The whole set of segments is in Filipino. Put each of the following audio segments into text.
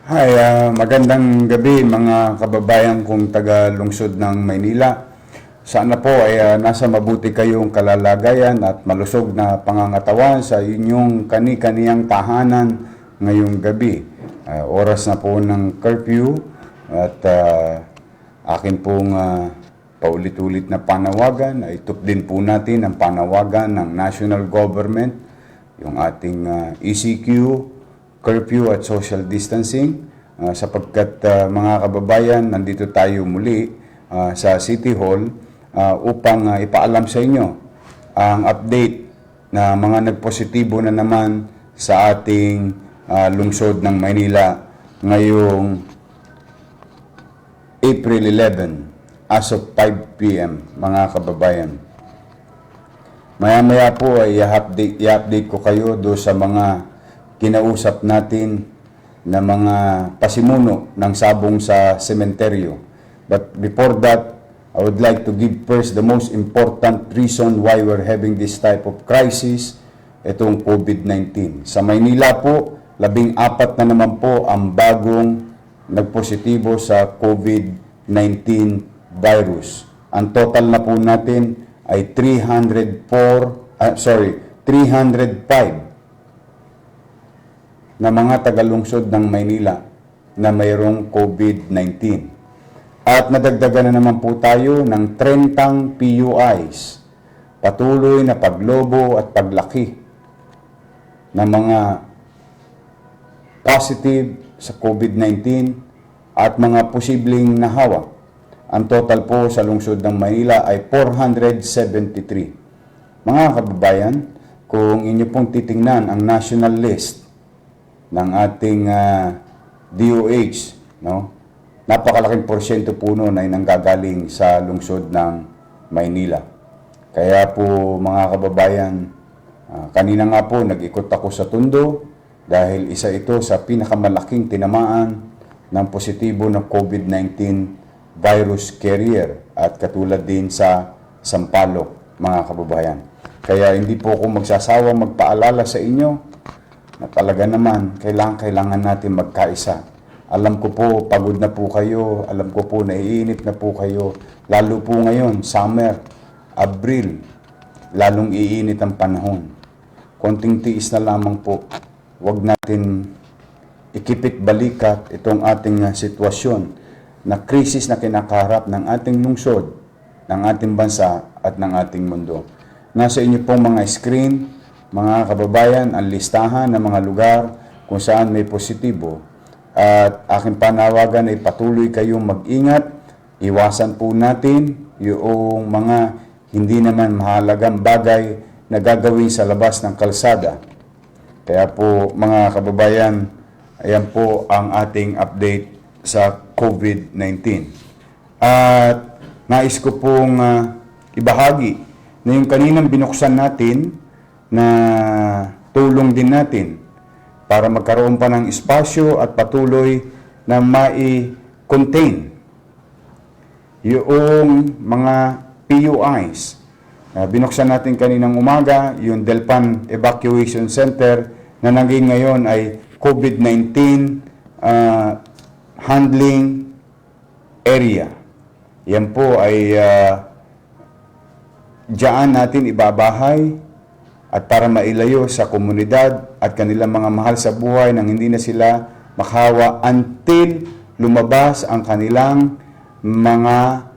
Hi, magandang gabi mga kababayan kong taga-lungsod ng Maynila. Sana po ay nasa mabuti kayong kalalagayan at malusog na pangangatawan sa inyong kani-kaniyang tahanan ngayong gabi. Oras na po ng curfew at akin pong paulit-ulit na panawagan ay din po natin ang panawagan ng national government, yung ating ECQ, curfew at social distancing, sapagkat mga kababayan, nandito tayo muli sa City Hall upang ipaalam sa inyo ang update na mga nagpositibo na naman sa ating lungsod ng Maynila ngayong April 11 as of 5 p.m. mga kababayan. Maya-maya po ay i-update ko kayo do sa mga kinausap natin na mga pasimuno ng sabong sa sementeryo. But before that, I would like to give first the most important reason why we're having this type of crisis, itong COVID-19. Sa Maynila po, 14 na naman po ang bagong nagpositibo sa COVID-19 virus. Ang total na po natin ay 305 na mga tagalungsod ng Maynila na mayroong COVID-19. At nadagdagan na naman po tayo ng 30 PUIs, patuloy na paglobo at paglaki ng mga positive sa COVID-19 at mga posibleng nahawa. Ang total po sa lungsod ng Maynila ay 473. Mga kababayan, kung inyo pong titingnan ang national list ng ating DOH, no? Napakalaking porsyento po noon ay nanggagaling sa lungsod ng Maynila. Kaya po mga kababayan, kanina nga po nag-ikot ako sa Tondo dahil isa ito sa pinakamalaking tinamaan ng positibo ng COVID-19 virus carrier at katulad din sa Sampaloc, mga kababayan. Kaya hindi po ako magsasawang magpaalala sa inyo na talaga naman, kailangan natin magkaisa. Alam ko po, pagod na po kayo. Alam ko po, naiinip na po kayo. Lalo po ngayon, summer, Abril, lalong iinit ang panahon. Konting tiis na lamang po. Huwag natin ikipit balikat itong ating sitwasyon na krisis na kinakaharap ng ating lungsod, ng ating bansa at ng ating mundo. Nasa inyo pong mga screen, mga kababayan, ang listahan ng mga lugar kung saan may positibo. At aking panawagan ay patuloy kayong mag-ingat. Iwasan po natin yung mga hindi naman mahalagang bagay na gagawin sa labas ng kalsada. Kaya po mga kababayan, ayan po ang ating update sa COVID-19. At nais ko pong ibahagi na yung kaninang binuksan natin na tulong din natin para magkaroon pa ng espasyo at patuloy na mai-contain yung mga PUIs. Binuksan natin kaninang umaga yung Delpan Evacuation Center na naging ngayon ay COVID-19 handling area. Yan po ay diyan natin ibabahay at para mailayo sa komunidad at kanilang mga mahal sa buhay nang hindi na sila makahawa until lumabas ang kanilang mga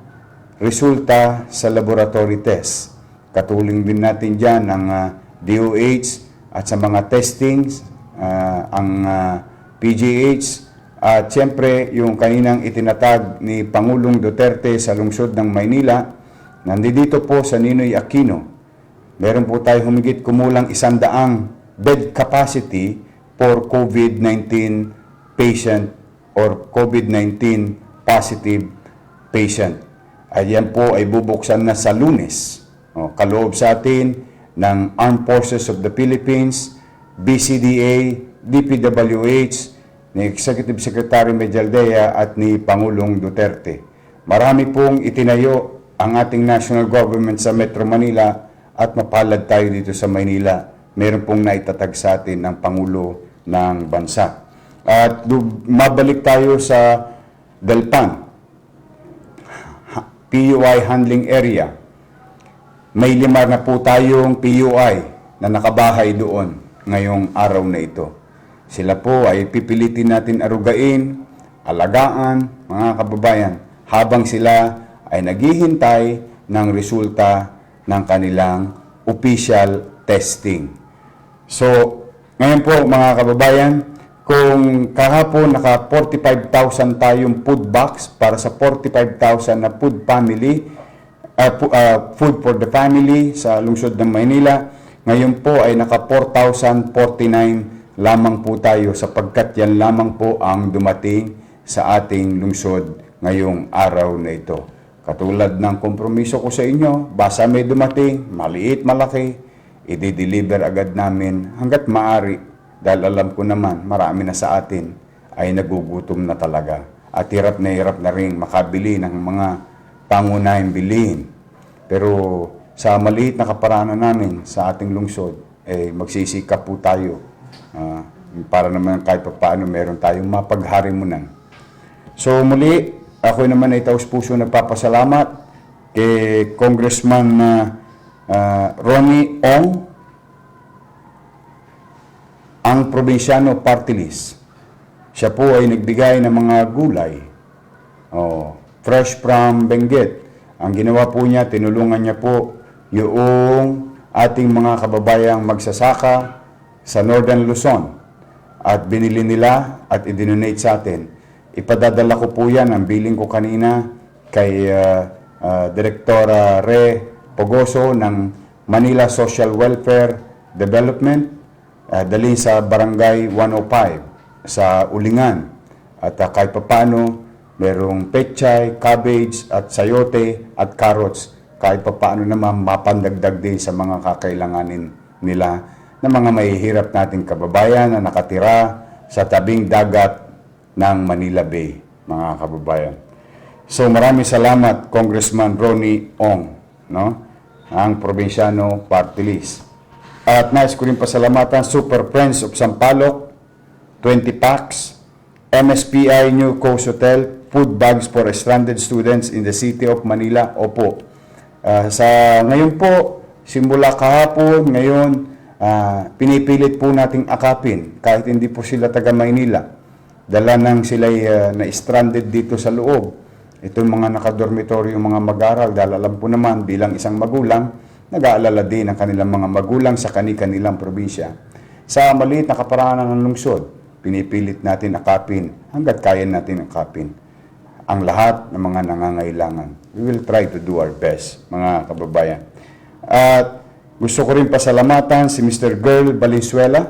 resulta sa laboratory test. Katuling din natin dyan ang DOH at sa mga testings, ang PGH at siyempre yung kaninang itinatag ni Pangulong Duterte sa lungsod ng Maynila. Nandito po sa Ninoy Aquino. Meron po tayo humigit kumulang 100 bed capacity for COVID-19 patient or COVID-19 positive patient. Ayan po ay bubuksan na sa Lunes. Kaloob sa atin ng Armed Forces of the Philippines, BCDA, DPWH, ni Executive Secretary Medialdea at ni Pangulong Duterte. Marami pong itinayo ang ating national government sa Metro Manila at mapalad tayo dito sa Maynila. Meron pong naitatag sa atin ng Pangulo ng Bansa. At mabalik tayo sa Delpan, PUI handling area. May 5 na po tayong PUI na nakabahay doon ngayong araw na ito. Sila po ay pipilitin natin arugain, alagaan, mga kababayan, habang sila ay naghihintay ng resulta ng kanilang official testing. So, ngayon po mga kababayan, kung kahapon naka 45,000 tayong food box para sa 45,000 na food family, food for the family sa lungsod ng Maynila, ngayon po ay naka 4,049 lamang po tayo sapagkat yan lamang po ang dumating sa ating lungsod ngayong araw na ito. Katulad ng kompromiso ko sa inyo, basta may dumating, maliit, malaki, i-deliver agad namin hanggat maaari. Dahil alam ko naman, marami na sa atin ay nagugutom na talaga. At hirap na rin makabili ng mga pangunahing bilihin. Pero sa maliit na kaparaanan namin sa ating lungsod, magsisikap po tayo para naman kahit paano meron tayong mapagharimunan. So muli, ako naman ay taus-puso nagpapasalamat kay Congressman Ronnie Ong, ang probinsyano party list. Siya po ay nagbigay ng mga gulay. Fresh from Benguet. Ang ginawa po niya, tinulungan niya po yung ating mga kababayang magsasaka sa Northern Luzon. At binili nila at i-donate sa atin. Ipadadala ko po yan, ang billing ko kanina kay Direktora Re Pogoso ng Manila Social Welfare Development. Dalhin sa Barangay 105 sa Ulingan. At kahit paano, merong pechay, cabbage, at sayote, at carrots. Kahit paano naman mapandagdag din sa mga kakailanganin nila na mga mahihirap nating kababayan na nakatira sa tabing dagat ng Manila Bay, mga kababayan. So maraming salamat, Congressman Ronnie Ong, no? Ang probinsyano party list. At nais ko rin pasalamatan Super Friends of Sampaloc, 20 packs, MSPI New Coast Hotel, food bags for stranded students in the city of Manila. Opo. Ngayon po, simula kahapon, ngayon, pinipilit po nating akapin kahit hindi po sila taga Maynila. Dala nang sila na-stranded dito sa loob. Itong mga nakadormitoryo, mga mag-aral, dahil alam po naman bilang isang magulang, nag-aalala din ang kanilang mga magulang sa kanilang probinsya. Sa maliit na kaparaanan ng lungsod, pinipilit natin akapin hanggat kaya natin akapin ang lahat ng mga nangangailangan. We will try to do our best, mga kababayan. At gusto ko rin pasalamatan si Mr. Girl Valenzuela.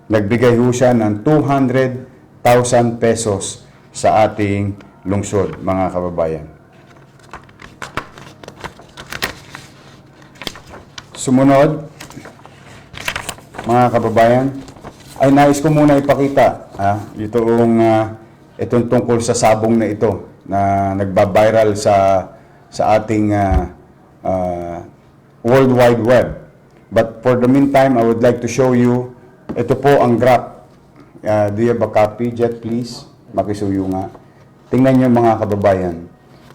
Nagbigay ho siya ng 200,000 pesos sa ating lungsod, mga kababayan. Sumunod, mga kababayan, ay nais ko muna ipakita itong tungkol sa sabong na ito na nagba-viral sa ating World Wide Web. But for the meantime, I would like to show you, ito po ang graph. Do you have a copy, Jet, please? Makisuyo nga. Tingnan niyo mga kababayan.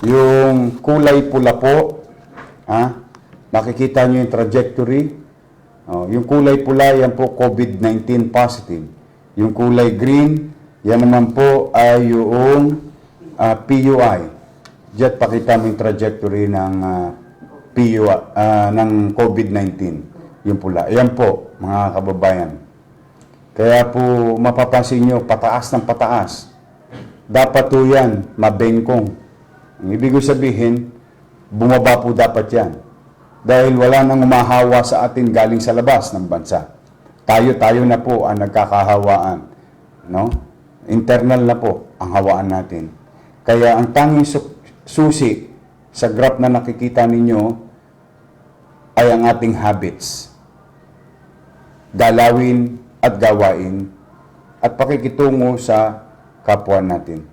Yung kulay pula po, nakikita niyo yung trajectory. Yung kulay pula, yan po COVID-19 positive. Yung kulay green, yan naman po ay yung PUI. Jet, pakita mo yung trajectory ng PUI, ng COVID-19. Yung pula. Yan po, mga kababayan. Kaya po, mapapansin nyo, pataas ng pataas. Dapat po yan, mabengkong. Ang ibig sabihin, bumaba po dapat yan. Dahil wala nang umahawa sa atin galing sa labas ng bansa. Tayo na po ang nagkakahawaan. No? Internal na po ang hawaan natin. Kaya ang tanging susi sa graph na nakikita ninyo ay ang ating habits. Galawin at gawain at pakikitungo sa kapwa natin.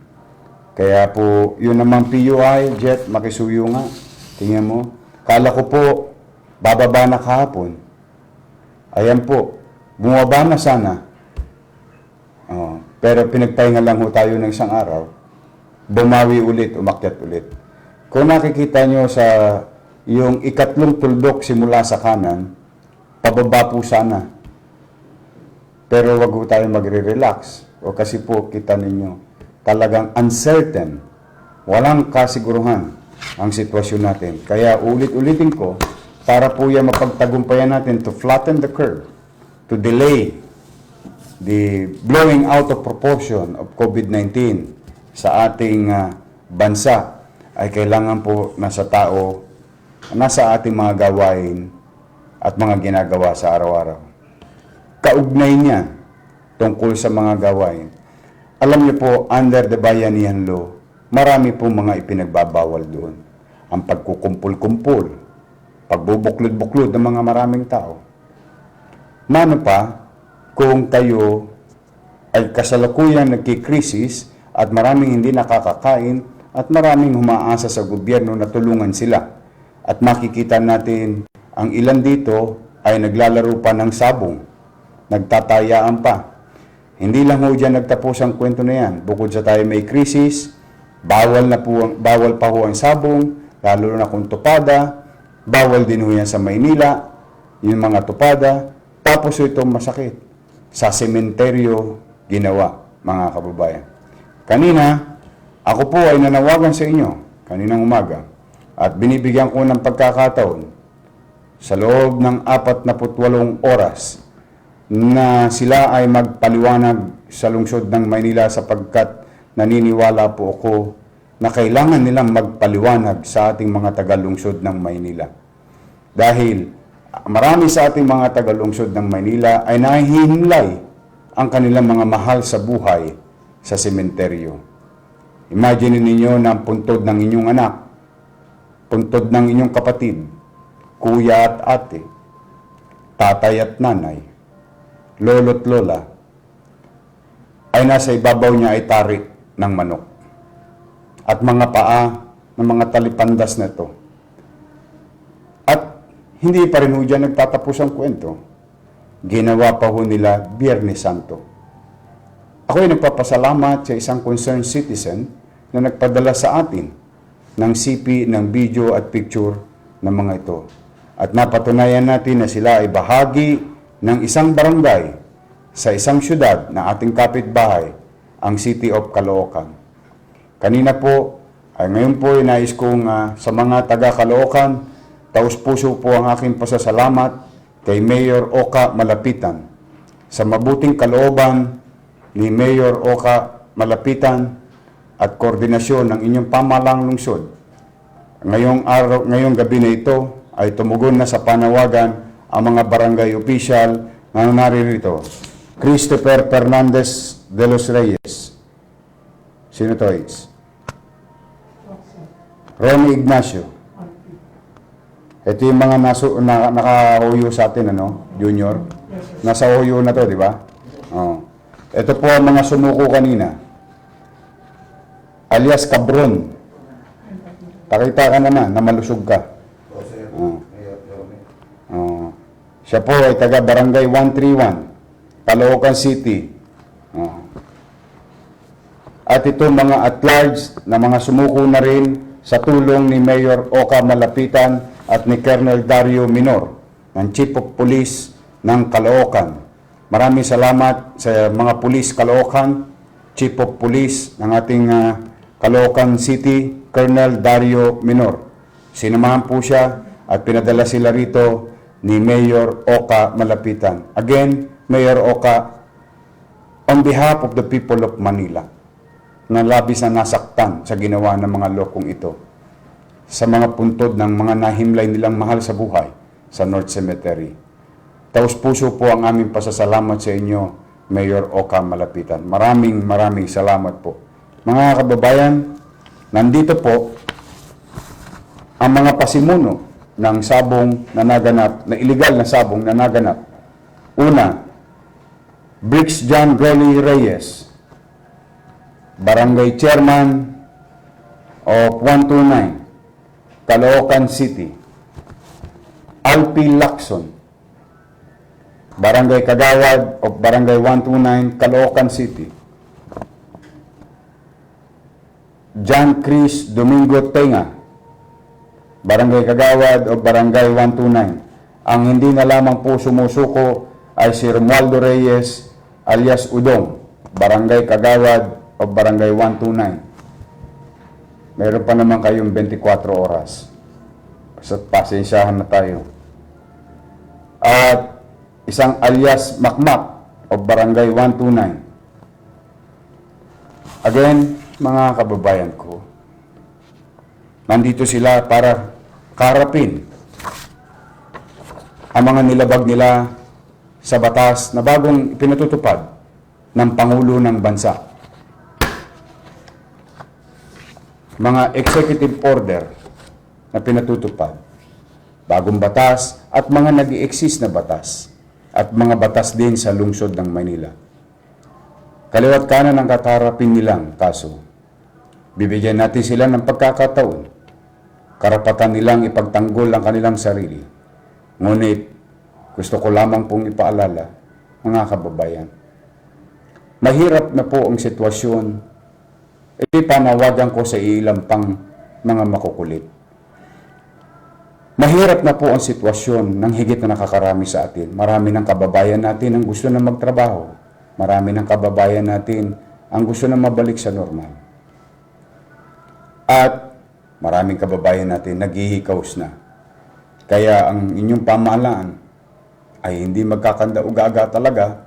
Kaya po, yun naman PUI, Jet, makisuyo nga. Tingnan mo. Kala ko po, bababa na kahapon. Ayan po, bumaba na sana. Pero pinagpahinga lang ho tayo ng isang araw, bumawi ulit, umakyat ulit. Kung nakikita nyo sa yung ikatlong tuldok simula sa kanan, pababa po sana. Pero wag po tayo magre-relax. O kasi po, kita ninyo, talagang uncertain. Walang kasiguruhan ang sitwasyon natin. Kaya ulit-ulitin ko, para po yan mapagtagumpayan natin to flatten the curve, to delay the blowing out of proportion of COVID-19 sa ating bansa, ay kailangan po nasa tao, nasa ating mga gawain at mga ginagawa sa araw-araw. Kaugnay niya tungkol sa mga gawain. Alam niyo po, under the Bayanihan Law, marami pong mga ipinagbabawal doon. Ang pagkukumpul-kumpul, pagbubuklod-buklod ng mga maraming tao. Mano pa, kung kayo ay kasalukuyang nagkikrisis at maraming hindi nakakakain at maraming humaasa sa gobyerno na tulungan sila. At makikita natin ang ilan dito ay naglalaro pa ng sabong, nagtatayaan pa. Hindi lang ho dyan nagtapos ang kwento na yan. Bukod sa tayo may krisis, bawal pa ho ang sabong, lalo na kung tupada, bawal din ho yan sa Maynila, yung mga tupada. Tapos ito masakit. Sa sementeryo ginawa, mga kababayan. Kanina, ako po ay nanawagan sa inyo, kaninang umaga, at binibigyan ko ng pagkakataon sa loob ng 48 oras na sila ay magpaliwanag sa lungsod ng Maynila sapagkat naniniwala po ako na kailangan nilang magpaliwanag sa ating mga taga-lungsod ng Maynila. Dahil marami sa ating mga taga-lungsod ng Maynila ay nahihimlay ang kanilang mga mahal sa buhay sa sementeryo. Imagine ninyo na ang puntod ng inyong anak, puntod ng inyong kapatid, kuya at ate, tatay at nanay, lolo't lola, ay nasa ibabaw niya ay tarik ng manok at mga paa ng mga talipandas na ito. At hindi pa rin ho dyan nagtatapos ang kwento. Ginawa pa ho nila Biyernes Santo. Ako ay nagpapasalamat sa isang concerned citizen na nagpadala sa atin ng CP, ng video at picture ng mga ito. At napatunayan natin na sila ay bahagi ng isang barangay sa isang syudad na ating kapitbahay, ang City of Caloocan. Kanina po, ngayon po ay nais kong sa mga taga-Caloocan, taus-puso po ang aking pasasalamat kay Mayor Oka Malapitan sa mabuting kalooban ni Mayor Oka Malapitan at koordinasyon ng inyong pamahalang lungsod. Ngayong gabi na ito ay tumugon na sa panawagan ang mga barangay official na naririto. Christopher Fernandez de los Reyes. Sino to? Ronnie Ignacio. Ito yung mga nakahuyo sa atin, Junior. Nasa huyo na to, di ba? Oh. Ito po ang mga sumuko kanina. Alias Cabron. Pakita ka naman na malusog ka. Oh. Oh. Siya po ay taga Barangay 131, Caloocan City. Oh. At ito mga at-large na mga sumuko na rin sa tulong ni Mayor Oka Malapitan at ni Colonel Dario Minor, ng Chief of Police ng Caloocan. Maraming salamat sa mga pulis Caloocan, Chief of Police ng ating Caloocan City, Colonel Dario Minor. Sinamahan po siya at pinadala sila rito ni Mayor Oka Malapitan. Again, Mayor Oka, on behalf of the people of Manila, na labis na nasaktan sa ginawa ng mga lokong ito, sa mga puntod ng mga nahimlay nilang mahal sa buhay sa North Cemetery. Taus-puso po ang aming pasasalamat sa inyo, Mayor Oka Malapitan. Maraming salamat po. Mga kababayan, nandito po ang mga pasimuno ng sabong na naganap, na illegal na sabong na naganap. Una, Briggs John Rolly Reyes, Barangay Chairman of 129, Caloocan City. Alpi Lacson, Barangay Kagawad of Barangay 129, Caloocan City. John Chris Domingo Tenga, Barangay Kagawad o Barangay 129. Ang hindi na lamang po sumusuko ay si Romualdo Reyes alias Udong, Barangay Kagawad o Barangay 129. Meron pa naman kayong 24 oras. So, pasensyahan na tayo. At isang alias Makmak o Barangay 129. Again, mga kababayan ko, nandito sila para karapin ang mga nilabag nila sa batas na bagong ipinatutupad ng Pangulo ng Bansa. Mga executive order na pinatutupad, bagong batas at mga nag-i-exist na batas at mga batas din sa lungsod ng Maynila. Kaliwat kanan ang katarapin nilang kaso. Bibigyan natin sila ng pagkakataon, karapatan nilang ipagtanggol ang kanilang sarili. Ngunit, gusto ko lamang pong ipaalala, mga kababayan, mahirap na po ang sitwasyon, ipanawagan ko sa ilang pang mga makukulit. Mahirap na po ang sitwasyon ng higit na nakakarami sa atin. Marami ng kababayan natin ang gusto na magtrabaho. Marami ng kababayan natin ang gusto na mabalik sa normal. At maraming kababayan natin naghihikaos na. Kaya ang inyong pamahalaan ay hindi magkakanda-ugaga talaga,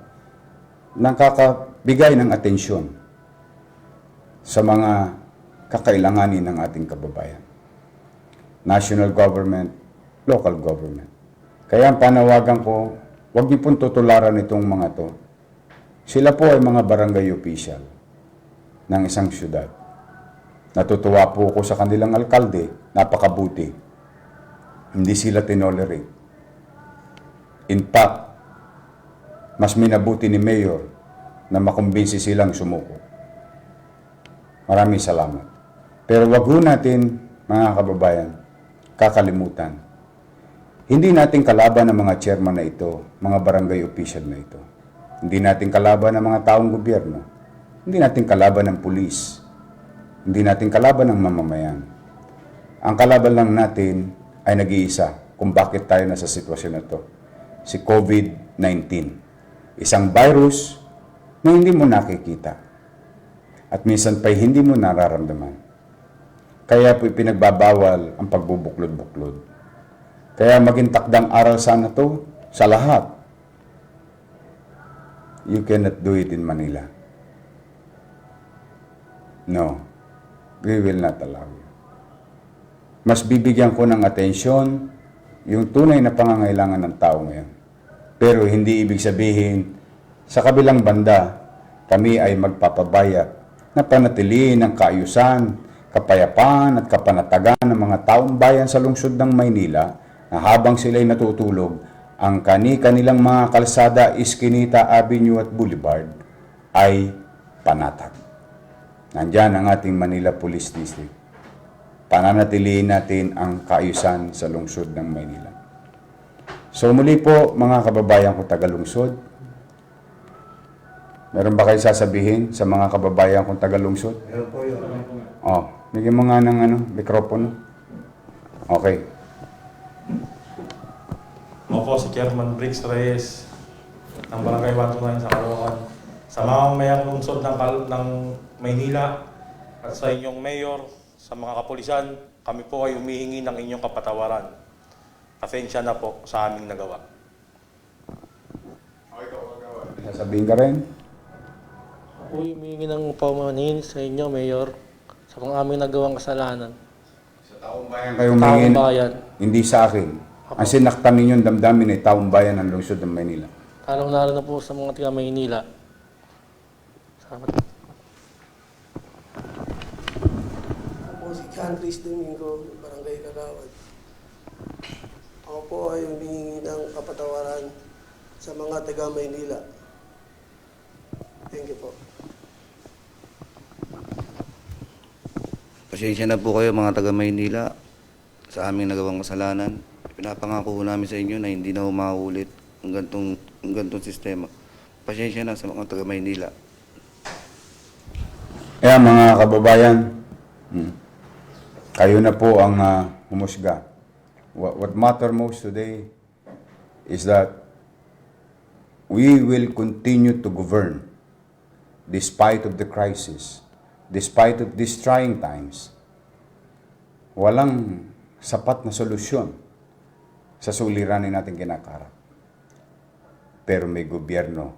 nakakabigay ng atensyon sa mga kakailanganin ng ating kababayan. National government, local government. Kaya ang panawagan ko, huwag niyo pong tutularan itong mga to. Sila po ay mga barangay official ng isang syudad. Natutuwa po ako sa kanilang alkalde, napakabuti. Hindi sila tinolerate. In fact, mas minabuti ni Mayor na makumbinsi silang sumuko. Maraming salamat. Pero wag ho natin, mga kababayan, kakalimutan. Hindi natin kalaban ang mga chairman na ito, mga barangay official na ito. Hindi natin kalaban ang mga taong gobyerno. Hindi natin kalaban ng pulis. Hindi natin kalaban ng mamamayan. Ang kalaban lang natin ay nag-iisa kung bakit tayo nasa sitwasyon na ito. Si COVID-19. Isang virus na hindi mo nakikita. At minsan pa'y hindi mo nararamdaman. Kaya po'y pinagbabawal ang pagbubuklod-buklod. Kaya maging takdang aral sana to sa lahat. You cannot do it in Manila. No, we will not allow you. Mas bibigyan ko ng atensyon yung tunay na pangangailangan ng tao ngayon. Pero hindi ibig sabihin, sa kabilang banda, kami ay magpapabaya na panatiliin ang kaayusan, kapayapaan at kapanatagan ng mga taong bayan sa lungsod ng Maynila na habang sila'y natutulog, ang kanilang mga kalsada, Iskinita Avenue at Boulevard ay panatag. Nandyan ang ating Manila Police District. Pananatiliin natin ang kaayusan sa lungsod ng Maynila. So muli po, mga kababayan ko taga-lungsod, meron ba kayo sasabihin sa mga kababayan kong taga-lungsod? Meron po yun. Oh, bigyan mo nga ng mikropono. Okay. Ako po si Chairman Briggs Reyes ng Barangay 129 sa Caloocan. Sa mamamayang lungsod ng Maynila at sa inyong mayor, sa mga kapulisan, kami po ay humihingi ng inyong kapatawaran. Pasensya na po sa aming nagawa. Sasabihin ka rin? Ako humihingi ng paumanhin sa inyo, Mayor, sa mga aming nagawang kasalanan. Sa taong bayan kayo Taong humingin, bayan. hindi sa akin. Ang sinaktan ninyong damdamin ay taong bayan ng lungsod ng Maynila. Lalong-lalo na po sa mga tiga Maynila. Salamat. Ako si John Chris Domingo, Barangay Kagawad. Ako po ay humingi ng kapatawaran sa mga taga Maynila. Thank you po. Pasensya na po kayo mga taga Maynila sa aming nagawang kasalanan. Pinapangako po namin sa inyo na hindi na umaulit ang gantong sistema. Pasensya na sa mga taga Maynila. Kaya mga kababayan, Kayo na po ang humusga. What matter most today is that we will continue to govern despite of the crisis, despite of these trying times. Walang sapat na solusyon sa suliranin natin kinakarap. Pero may gobyerno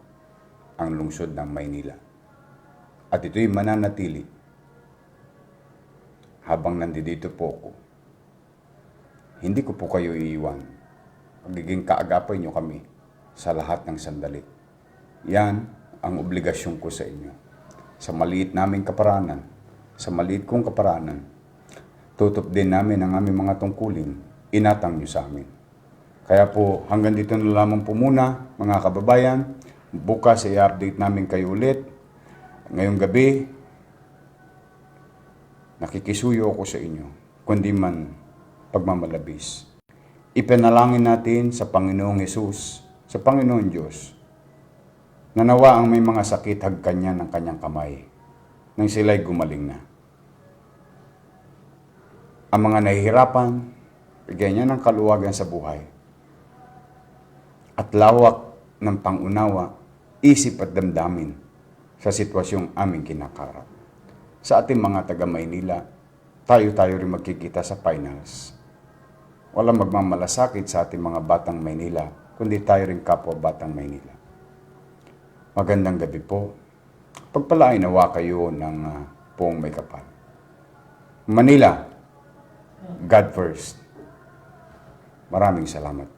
ang lungsod ng Maynila. At ito'y mananatili habang nandito po ako. Hindi ko po kayo iiwan. Magiging kaagapay nyo kami sa lahat ng sandali. Yan ang obligasyon ko sa inyo. Sa maliit naming kaparanan, sa maliit kong kaparanan, tutup din namin ang aming mga tungkulin, inatang nyo sa amin. Kaya po, hanggang dito na lamang po muna, mga kababayan. Bukas i-update namin kayo ulit. Ngayong gabi, nakikisuyo ako sa inyo, kundi man pagmamalabis. Ipanalangin natin sa Panginoong Hesus, sa Panginoon Diyos, na nawa ang may mga sakit hagkan niya ng kanyang kamay, nang sila'y gumaling na. Ang mga nahihirapan, bigyan niya ng kaluwagan sa buhay. At lawak ng pangunawa, isip at damdamin sa sitwasyong aming kinakarap. Sa ating mga taga-Maynila, tayo rin magkikita sa finals. Walang magmamalasakit sa ating mga batang Maynila, kundi tayo rin kapwa batang Maynila. Magandang gabi po. Pagpalain nawa kayo ng poong may kapal. Manila, God first. Maraming salamat.